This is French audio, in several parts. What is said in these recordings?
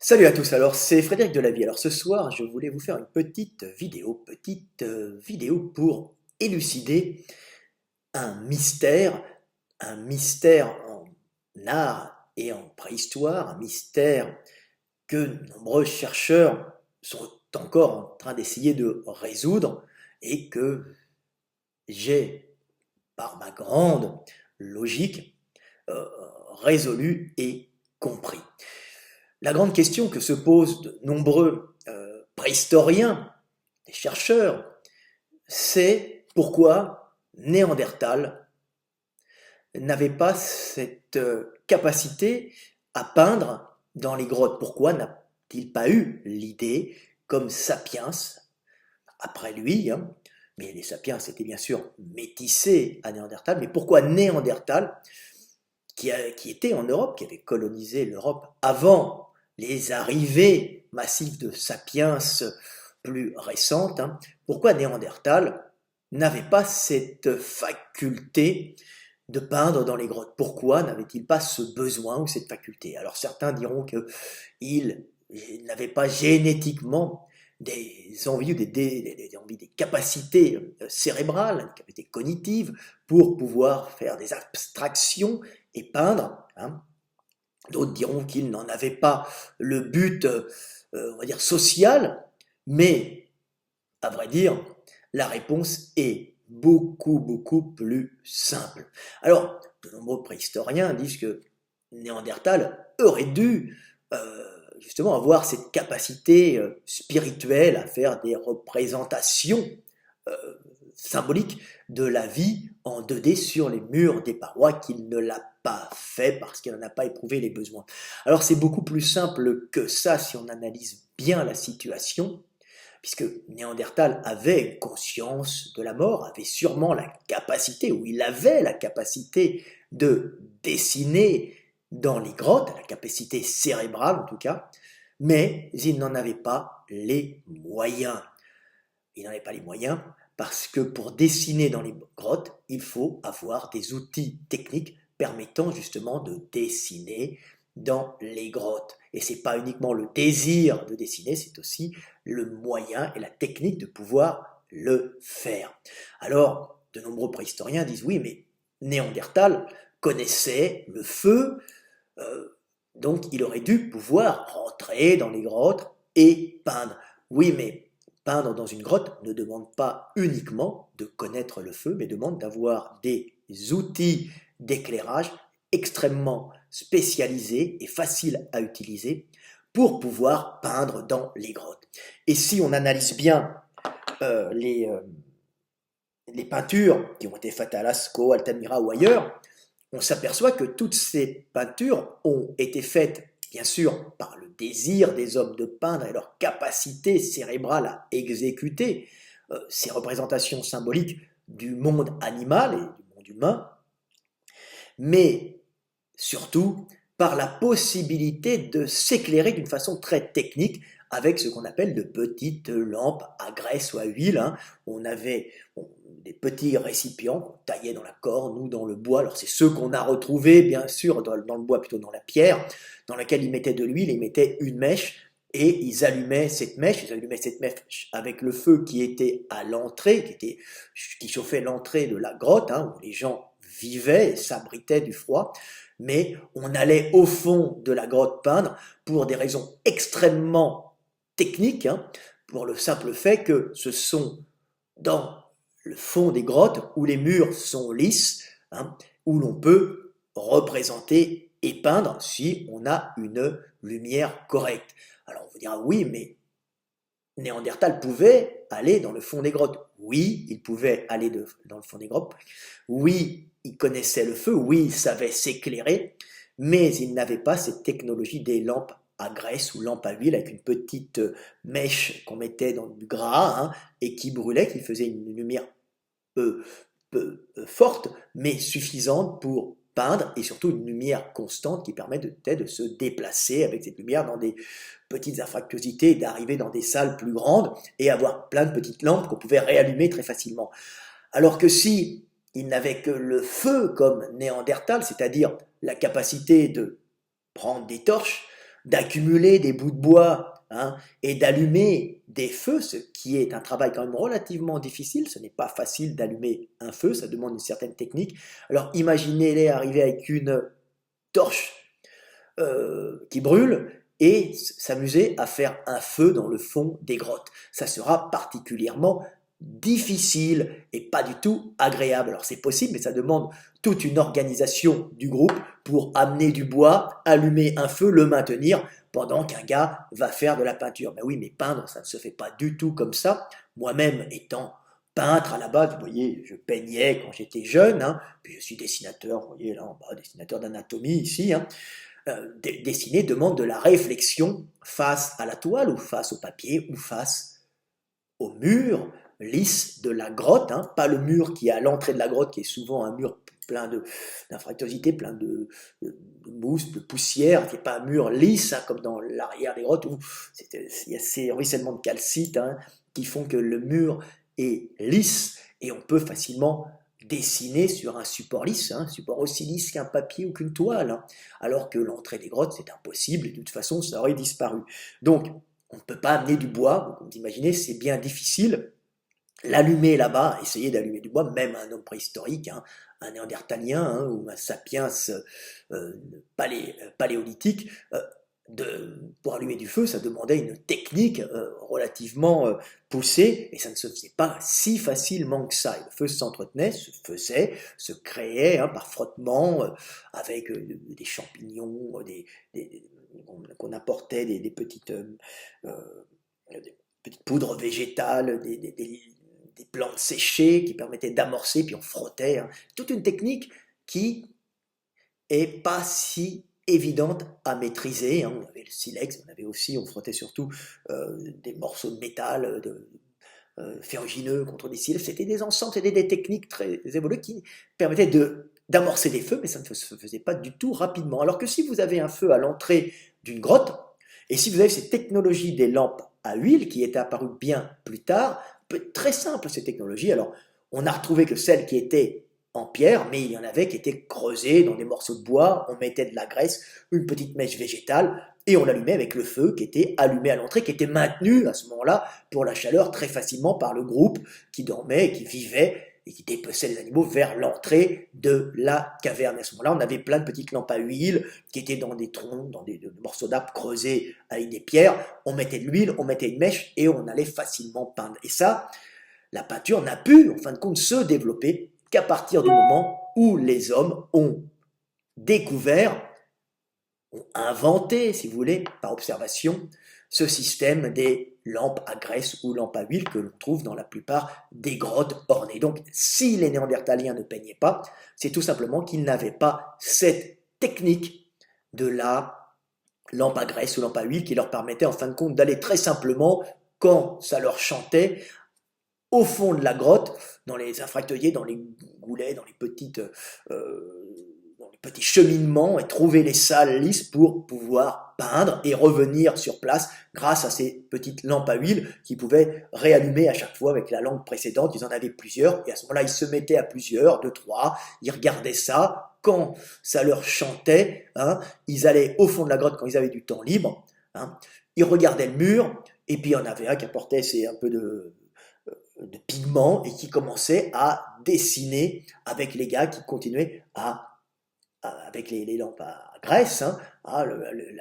Salut à tous, alors c'est Frédéric Delavie. Alors ce soir, je voulais vous faire une petite vidéo pour élucider un mystère en art et en préhistoire, un mystère que nombreux chercheurs sont encore en train d'essayer de résoudre et que j'ai, par ma grande logique, euh, résolu et compris. La grande question que se posent de nombreux préhistoriens, des chercheurs, c'est pourquoi Néandertal n'avait pas cette capacité à peindre dans les grottes. Pourquoi n'a-t-il pas eu l'idée, comme Sapiens, après lui, hein, mais les Sapiens étaient bien sûr métissés à Néandertal, mais pourquoi Néandertal, qui était en Europe, qui avait colonisé l'Europe avant les arrivées massives de Sapiens plus récentes, hein, pourquoi Néandertal n'avait pas cette faculté de peindre dans les grottes? Pourquoi n'avait-il pas ce besoin ou cette faculté? Alors certains diront qu'il n'avait pas génétiquement des envies ou des capacités cérébrales, des capacités cognitives pour pouvoir faire des abstractions et peindre, hein. D'autres diront qu'il n'en avait pas le but, on va dire, social, mais à vrai dire, la réponse est beaucoup plus simple. Alors, de nombreux préhistoriens disent que Néandertal aurait dû justement avoir cette capacité spirituelle à faire des représentations euh, symbolique de la vie en 2D sur les murs des parois, qu'il ne l'a pas fait parce qu'il n'en a pas éprouvé les besoins. Alors c'est beaucoup plus simple que ça si on analyse bien la situation, puisque Néandertal avait conscience de la mort, avait sûrement la capacité, ou il avait la capacité de dessiner dans les grottes, la capacité cérébrale en tout cas, mais il n'en avait pas les moyens. Il n'en avait pas les moyens parce que pour dessiner dans les grottes, il faut avoir des outils techniques permettant justement de dessiner dans les grottes. Et c'est pas uniquement le désir de dessiner, c'est aussi le moyen et la technique de pouvoir le faire. Alors, de nombreux préhistoriens disent oui, mais Néandertal connaissait le feu, euh, donc il aurait dû pouvoir rentrer dans les grottes et peindre. Oui, mais peindre dans une grotte ne demande pas uniquement de connaître le feu, mais demande d'avoir des outils d'éclairage extrêmement spécialisés et faciles à utiliser pour pouvoir peindre dans les grottes. Et si on analyse bien euh, les, euh, les peintures qui ont été faites à Lascaux, Altamira ou ailleurs, on s'aperçoit que toutes ces peintures ont été faites, bien sûr, par le désir des hommes de peindre et leur capacité cérébrale à exécuter ces représentations symboliques du monde animal et du monde humain, mais surtout par la possibilité de s'éclairer d'une façon très technique avec ce qu'on appelle de petites lampes à graisse ou à huile, hein. On avait des petits récipients qu'on taillait dans la corne ou dans le bois. Alors c'est ceux qu'on a retrouvés, bien sûr, dans le bois, plutôt dans la pierre, dans laquelle ils mettaient de l'huile, ils mettaient une mèche et ils allumaient cette mèche avec le feu qui était à l'entrée, qui chauffait l'entrée de la grotte, hein, où les gens vivaient et s'abritaient du froid, mais on allait au fond de la grotte peindre pour des raisons extrêmement techniques, hein, pour le simple fait que ce sont dans le fond des grottes où les murs sont lisses, hein, où l'on peut représenter et peindre si on a une lumière correcte. Alors on vous dira oui, mais Néandertal pouvait aller dans le fond des grottes. Oui, il pouvait aller dans le fond des grottes. Oui, il connaissait le feu. Oui, il savait s'éclairer. Mais il n'avait pas cette technologie des lampes à graisse ou lampes à huile avec une petite mèche qu'on mettait dans du gras, hein, et qui brûlait, qui faisait une lumière peu, forte, mais suffisante pour peindre, et surtout une lumière constante qui permettait de se déplacer avec cette lumière dans des petites anfractuosités, d'arriver dans des salles plus grandes et avoir plein de petites lampes qu'on pouvait réallumer très facilement. Alors que si il n'avait que le feu comme Néandertal, c'est-à-dire la capacité de prendre des torches, d'accumuler des bouts de bois, hein, et d'allumer des feux, ce qui est un travail quand même relativement difficile. Ce n'est pas facile d'allumer un feu, ça demande une certaine technique. Alors imaginez-les arriver avec une torche qui brûle et s'amuser à faire un feu dans le fond des grottes. Ça sera particulièrement difficile et pas du tout agréable. Alors c'est possible, mais ça demande toute une organisation du groupe pour amener du bois, allumer un feu, le maintenir pendant qu'un gars va faire de la peinture. Mais oui, mais peindre, ça ne se fait pas du tout comme ça. Moi-même étant peintre à la base, vous voyez, je peignais quand j'étais jeune, hein, puis je suis dessinateur, vous voyez là en bas, dessinateur d'anatomie ici, hein. Dessiner demande de la réflexion face à la toile ou face au papier ou face au mur lisse de la grotte, hein, pas le mur qui est à l'entrée de la grotte qui est souvent un mur plein d'infractuosité, plein de mousse, de poussière, qui n'est pas un mur lisse, hein, comme dans l'arrière des grottes où il y a ces ruissellements de calcite, hein, qui font que le mur est lisse et on peut facilement dessiner sur un support lisse, hein, un support aussi lisse qu'un papier ou qu'une toile, hein, alors que l'entrée des grottes c'est impossible et de toute façon ça aurait disparu. Donc on ne peut pas amener du bois, vous imaginez, c'est bien difficile. L'allumer là-bas, essayer d'allumer du bois, même un homme préhistorique, hein, un néandertalien, hein, ou un sapiens paléolithique, pour allumer du feu, ça demandait une technique relativement poussée, et ça ne se faisait pas si facilement que ça. Et le feu s'entretenait, se faisait, se créait, hein, par frottement, avec des champignons, qu'on apportait des petites poudres végétales, des plantes séchées qui permettaient d'amorcer, puis on frottait, hein. Toute une technique qui est pas si évidente à maîtriser, hein. On avait le silex, on frottait surtout des morceaux de métal, ferrugineux contre des silex. C'était des ensembles, c'était des techniques très évoluées qui permettaient d'amorcer des feux, mais ça ne se faisait pas du tout rapidement. Alors que si vous avez un feu à l'entrée d'une grotte, et si vous avez cette technologie des lampes à huile qui est apparue bien plus tard, peut être très simple ces technologies. Alors, on a retrouvé que celles qui étaient en pierre, mais il y en avait qui étaient creusées dans des morceaux de bois, on mettait de la graisse, une petite mèche végétale, et on l'allumait avec le feu qui était allumé à l'entrée, qui était maintenu à ce moment-là pour la chaleur très facilement par le groupe qui dormait, qui vivait et qui dépeçait les animaux vers l'entrée de la caverne. À ce moment-là, on avait plein de petites lampes à huile qui étaient dans des troncs, dans des morceaux d'arbres creusés avec des pierres. On mettait de l'huile, on mettait une mèche et on allait facilement peindre. Et ça, la peinture n'a pu, en fin de compte, se développer qu'à partir du moment où les hommes ont découvert, ont inventé, si vous voulez, par observation, ce système des lampes à graisse ou lampes à huile que l'on trouve dans la plupart des grottes ornées. Donc, si les Néandertaliens ne peignaient pas, c'est tout simplement qu'ils n'avaient pas cette technique de la lampe à graisse ou lampe à huile qui leur permettait en fin de compte d'aller très simplement, quand ça leur chantait, au fond de la grotte, dans les infractuailliers, dans les goulets, dans les petits cheminements, et trouver les salles lisses pour pouvoir peindre et revenir sur place grâce à ces petites lampes à huile qui pouvaient réallumer à chaque fois avec la lampe précédente. Ils en avaient plusieurs et à ce moment-là, ils se mettaient à plusieurs, deux, trois, ils regardaient ça. Quand ça leur chantait, hein, ils allaient au fond de la grotte quand ils avaient du temps libre, hein, ils regardaient le mur et puis il y en avait un qui apportait un peu de pigments et qui commençait à dessiner avec les gars qui continuaient avec les lampes à graisse, hein, à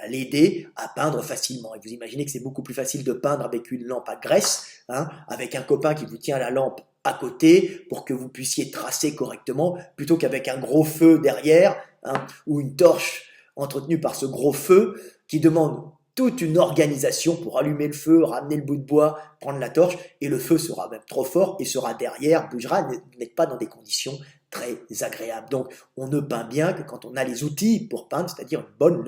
l'aider à peindre facilement. Et vous imaginez que c'est beaucoup plus facile de peindre avec une lampe à graisse, hein, avec un copain qui vous tient la lampe à côté pour que vous puissiez tracer correctement, plutôt qu'avec un gros feu derrière, hein, ou une torche entretenue par ce gros feu qui demande toute une organisation pour allumer le feu, ramener le bout de bois, prendre la torche, et le feu sera même trop fort et sera derrière, bougera, n'êtes pas dans des conditions très agréables. Donc on ne peint bien que quand on a les outils pour peindre, c'est-à-dire une bonne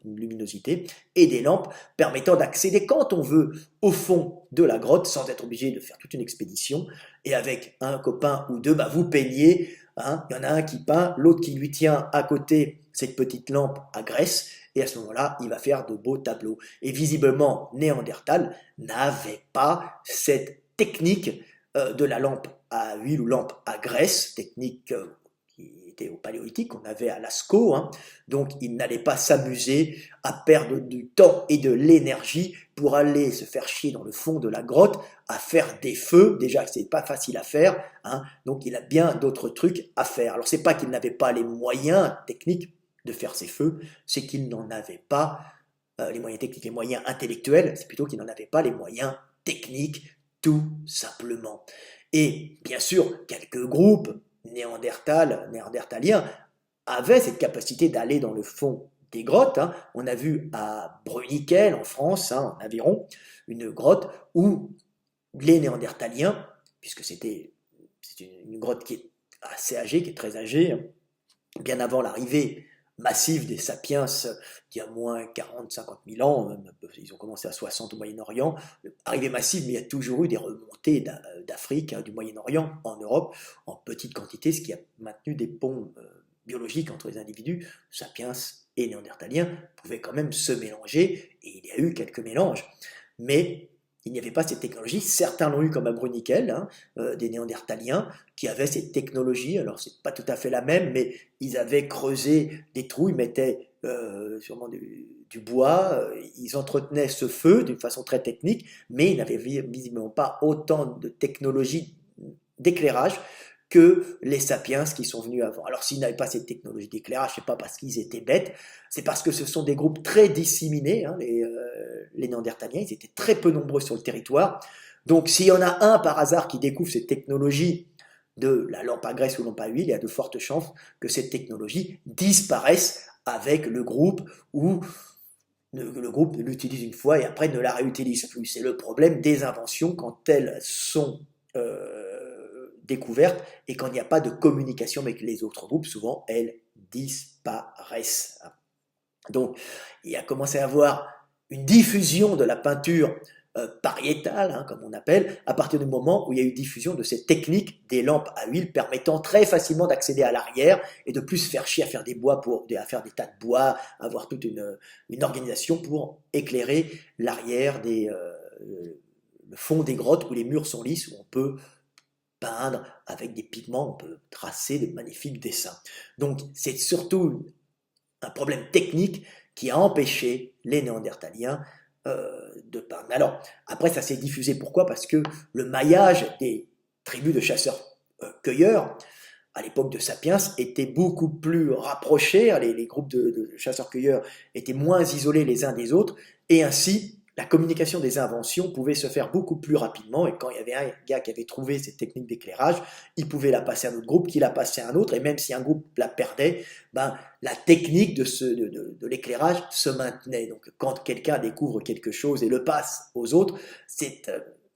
luminosité et des lampes permettant d'accéder quand on veut au fond de la grotte sans être obligé de faire toute une expédition, et avec un copain ou deux, vous peignez, hein, il y en a un qui peint, l'autre qui lui tient à côté cette petite lampe à graisse, et à ce moment-là, il va faire de beaux tableaux. Et visiblement, Néandertal n'avait pas cette technique de la lampe à huile ou lampe à graisse, technique qui était au Paléolithique, qu'on avait à Lascaux, hein. Donc ils n'allaient pas s'amuser à perdre du temps et de l'énergie pour aller se faire chier dans le fond de la grotte à faire des feux, déjà que c'est pas facile à faire, hein. Donc il a bien d'autres trucs à faire. Alors c'est pas qu'il n'avait pas les moyens techniques de faire ces feux, c'est qu'il n'en avait pas les moyens techniques, les moyens intellectuels, c'est plutôt qu'il n'en avait pas les moyens techniques, tout simplement. Et bien sûr, quelques groupes néandertaliens avaient cette capacité d'aller dans le fond des grottes, hein. On a vu à Bruniquel, en France, hein, en Aveyron, une grotte où les néandertaliens, puisque c'est une grotte qui est assez âgée, qui est très âgée, hein, bien avant l'arrivée massive des sapiens d'il y a moins 40-50 000 ans, ils ont commencé à 60 au Moyen-Orient, arrivée massive, mais il y a toujours eu des remontées d'Afrique, hein, du Moyen-Orient, en Europe, en petite quantité, ce qui a maintenu des ponts biologiques entre les individus, sapiens et néandertaliens, pouvaient quand même se mélanger, et il y a eu quelques mélanges. Mais il n'y avait pas cette technologie. Certains l'ont eu comme à Bruniquel, hein, des néandertaliens qui avaient cette technologie. Alors c'est pas tout à fait la même, mais ils avaient creusé des trous, ils mettaient sûrement du bois, ils entretenaient ce feu d'une façon très technique, mais ils n'avaient visiblement pas autant de technologie d'éclairage que les sapiens qui sont venus avant. Alors s'ils n'avaient pas cette technologie d'éclairage, c'est pas parce qu'ils étaient bêtes, c'est parce que ce sont des groupes très disséminés, hein, les Néandertaliens, ils étaient très peu nombreux sur le territoire. Donc s'il y en a un par hasard qui découvre cette technologie de la lampe à graisse ou lampe à huile, il y a de fortes chances que cette technologie disparaisse avec le groupe, ou le groupe l'utilise une fois et après ne la réutilise plus. C'est le problème des inventions quand elles sont découvertes et quand il n'y a pas de communication avec les autres groupes, souvent elles disparaissent. Donc il a commencé à avoir une diffusion de la peinture pariétale, hein, comme on appelle, à partir du moment où il y a eu diffusion de cette technique des lampes à huile permettant très facilement d'accéder à l'arrière et de plus se faire chier à faire des bois, à faire des tas de bois, avoir toute une organisation pour éclairer l'arrière le fond des grottes où les murs sont lisses, où on peut peindre avec des pigments, on peut tracer de magnifiques dessins. Donc c'est surtout un problème technique qui a empêché les Néandertaliens de peindre. Alors, après, ça s'est diffusé. Pourquoi? Parce que le maillage des tribus de chasseurs-cueilleurs, à l'époque de Sapiens, était beaucoup plus rapproché. Les groupes de chasseurs-cueilleurs étaient moins isolés les uns des autres, et ainsi, la communication des inventions pouvait se faire beaucoup plus rapidement, et quand il y avait un gars qui avait trouvé cette technique d'éclairage, il pouvait la passer à un autre groupe, qui la passait à un autre, et même si un groupe la perdait, ben, la technique de l'éclairage se maintenait. Donc quand quelqu'un découvre quelque chose et le passe aux autres,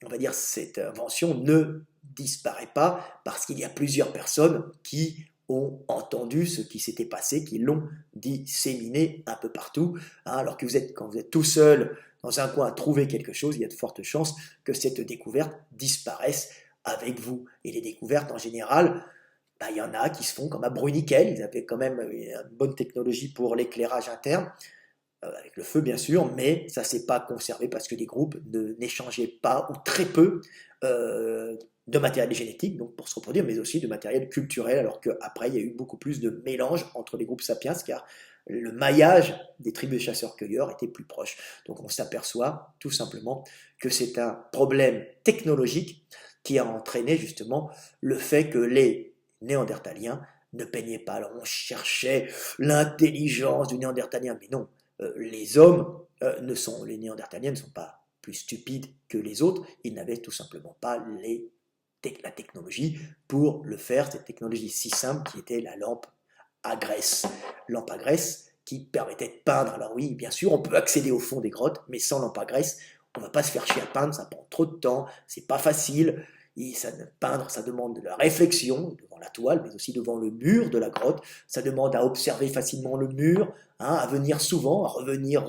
on va dire, cette invention ne disparaît pas parce qu'il y a plusieurs personnes qui ont entendu ce qui s'était passé, qui l'ont disséminé un peu partout, hein, alors que quand vous êtes tout seul dans un coin à trouver quelque chose, il y a de fortes chances que cette découverte disparaisse avec vous. Et les découvertes, en général, bah, il y en a qui se font comme à Bruniquel, ils avaient quand même une bonne technologie pour l'éclairage interne, avec le feu bien sûr, mais ça ne s'est pas conservé parce que les groupes n'échangeaient pas ou très peu de matériel génétique, donc pour se reproduire, mais aussi de matériel culturel, alors qu'après il y a eu beaucoup plus de mélange entre les groupes sapiens, car le maillage des tribus de chasseurs-cueilleurs était plus proche. Donc on s'aperçoit tout simplement que c'est un problème technologique qui a entraîné justement le fait que les Néandertaliens ne peignaient pas. Alors on cherchait l'intelligence du Néandertalien, mais non, les Néandertaliens ne sont pas plus stupides que les autres, ils n'avaient tout simplement pas la technologie pour le faire, cette technologie si simple qui était la lampe à graisse. Lampe à graisse qui permettait de peindre. Alors oui, bien sûr, on peut accéder au fond des grottes, mais sans lampe à graisse, on ne va pas se faire chier à peindre, ça prend trop de temps, c'est pas facile. Peindre, ça demande de la réflexion devant la toile, mais aussi devant le mur de la grotte. Ça demande à observer facilement le mur, hein, à venir souvent, à revenir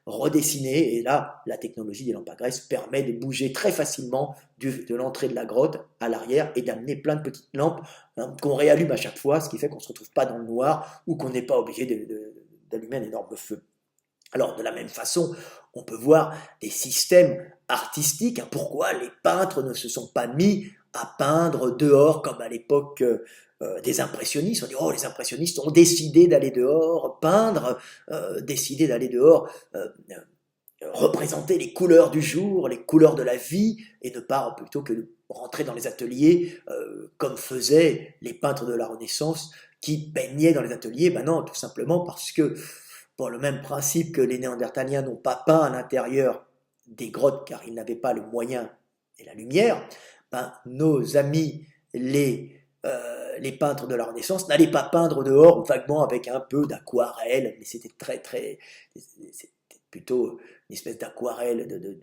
redessiner. Et là, la technologie des lampes à graisse permet de bouger très facilement de l'entrée de la grotte à l'arrière et d'amener plein de petites lampes, hein, qu'on réallume à chaque fois, ce qui fait qu'on ne se retrouve pas dans le noir ou qu'on n'est pas obligé d'allumer un énorme feu. Alors, de la même façon, on peut voir des systèmes artistiques. Pourquoi les peintres ne se sont pas mis à peindre dehors comme à l'époque des impressionnistes. On dit, oh, les impressionnistes ont décidé d'aller dehors peindre, décidé d'aller dehors représenter les couleurs du jour, les couleurs de la vie, et ne pas plutôt que de rentrer dans les ateliers comme faisaient les peintres de la Renaissance qui peignaient dans les ateliers. Ben non, tout simplement parce que, pour le même principe que les Néandertaliens n'ont pas peint à l'intérieur des grottes car ils n'avaient pas le moyen et la lumière, ben, nos amis les peintres de la Renaissance n'allaient pas peindre dehors vaguement avec un peu d'aquarelle, mais c'était c'était plutôt une espèce d'aquarelle.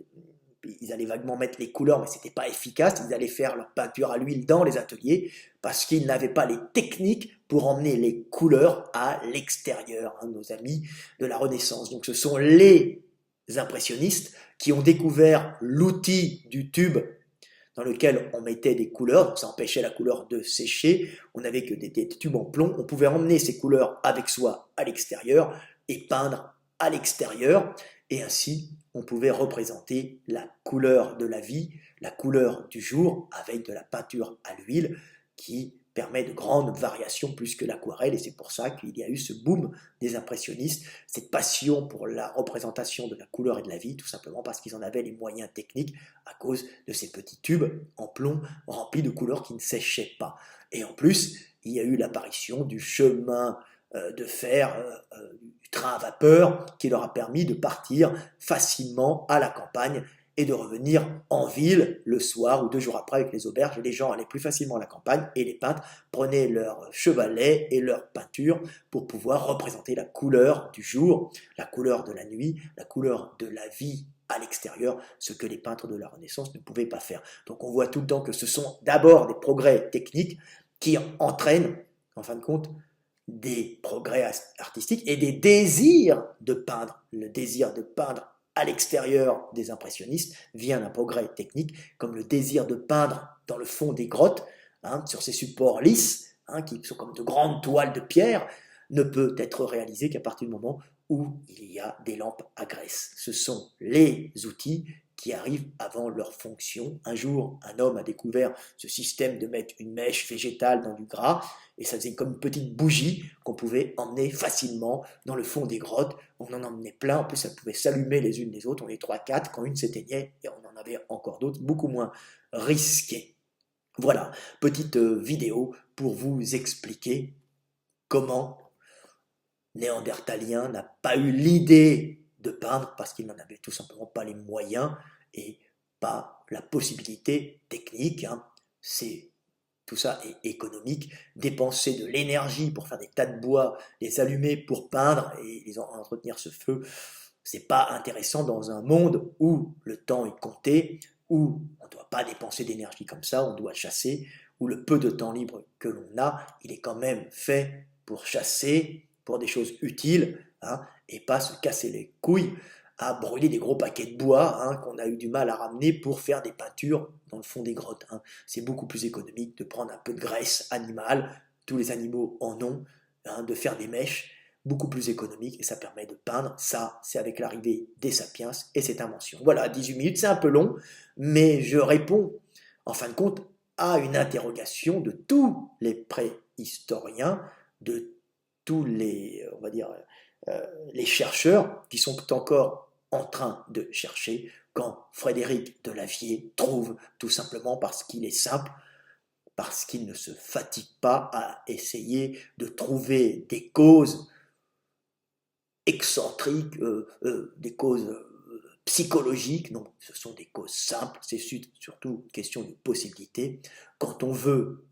Ils allaient vaguement mettre les couleurs, mais c'était pas efficace. Ils allaient faire leur peinture à l'huile dans les ateliers parce qu'ils n'avaient pas les techniques pour emmener les couleurs à l'extérieur, hein, nos amis de la Renaissance. Donc ce sont les impressionnistes qui ont découvert l'outil du tube dans lequel on mettait des couleurs, donc ça empêchait la couleur de sécher, on n'avait que des tubes en plomb, on pouvait emmener ces couleurs avec soi à l'extérieur et peindre à l'extérieur, et ainsi on pouvait représenter la couleur de la vie, la couleur du jour, avec de la peinture à l'huile qui permet de grandes variations plus que l'aquarelle, et c'est pour ça qu'il y a eu ce boom des impressionnistes, cette passion pour la représentation de la couleur et de la vie, tout simplement parce qu'ils en avaient les moyens techniques à cause de ces petits tubes en plomb remplis de couleurs qui ne séchaient pas. Et en plus, il y a eu l'apparition du chemin de fer, du train à vapeur, qui leur a permis de partir facilement à la campagne et de revenir en ville le soir ou 2 jours après avec les auberges. Les gens allaient plus facilement à la campagne et les peintres prenaient leur chevalet et leur peinture pour pouvoir représenter la couleur du jour, la couleur de la nuit, la couleur de la vie à l'extérieur, ce que les peintres de la Renaissance ne pouvaient pas faire. Donc on voit tout le temps que ce sont d'abord des progrès techniques qui entraînent, en fin de compte, des progrès artistiques et des désirs de peindre. Le désir de peindre à l'extérieur des impressionnistes vient d'un progrès technique, comme le désir de peindre dans le fond des grottes, hein, sur ces supports lisses, hein, qui sont comme de grandes toiles de pierre, ne peut être réalisé qu'à partir du moment où il y a des lampes à graisse. Ce sont les outils qui arrivent avant leur fonction. Un jour, un homme a découvert ce système de mettre une mèche végétale dans du gras, et ça faisait comme une petite bougie qu'on pouvait emmener facilement dans le fond des grottes. On en emmenait plein, en plus ça pouvait s'allumer les unes les autres, on est 3-4, quand une s'éteignait, et on en avait encore d'autres, beaucoup moins risquées. Voilà, petite vidéo pour vous expliquer comment Néandertalien n'a pas eu l'idée de peindre parce qu'il n'en avait tout simplement pas les moyens et pas la possibilité technique. Hein. Tout ça est économique. Dépenser de l'énergie pour faire des tas de bois, les allumer pour peindre et entretenir ce feu, c'est pas intéressant dans un monde où le temps est compté, où on ne doit pas dépenser d'énergie comme ça, on doit chasser, où le peu de temps libre que l'on a, il est quand même fait pour chasser, pour des choses utiles, hein, et pas se casser les couilles à brûler des gros paquets de bois, hein, qu'on a eu du mal à ramener pour faire des peintures dans le fond des grottes. Hein. C'est beaucoup plus économique de prendre un peu de graisse animale, tous les animaux en ont, hein, de faire des mèches, beaucoup plus économique, et ça permet de peindre. Ça, c'est avec l'arrivée des sapiens et cette invention. Voilà, 18 minutes, c'est un peu long, mais je réponds, en fin de compte, à une interrogation de tous les préhistoriens, de tous les, on va dire, les chercheurs qui sont encore en train de chercher quand Frédéric Delavier trouve, tout simplement parce qu'il est simple, parce qu'il ne se fatigue pas à essayer de trouver des causes excentriques, des causes psychologiques. Non, ce sont des causes simples, c'est surtout une question de possibilité. Quand on veut,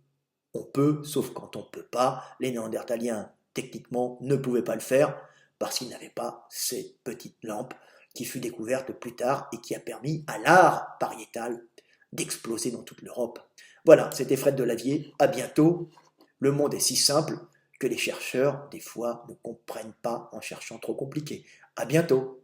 on peut, sauf quand on ne peut pas. Les Néandertaliens, techniquement, ne pouvaient pas le faire parce qu'ils n'avaient pas ces petites lampes qui fut découverte plus tard et qui a permis à l'art pariétal d'exploser dans toute l'Europe. Voilà, c'était Fred Delavier, à bientôt. Le monde est si simple que les chercheurs, des fois, ne comprennent pas en cherchant trop compliqué. À bientôt.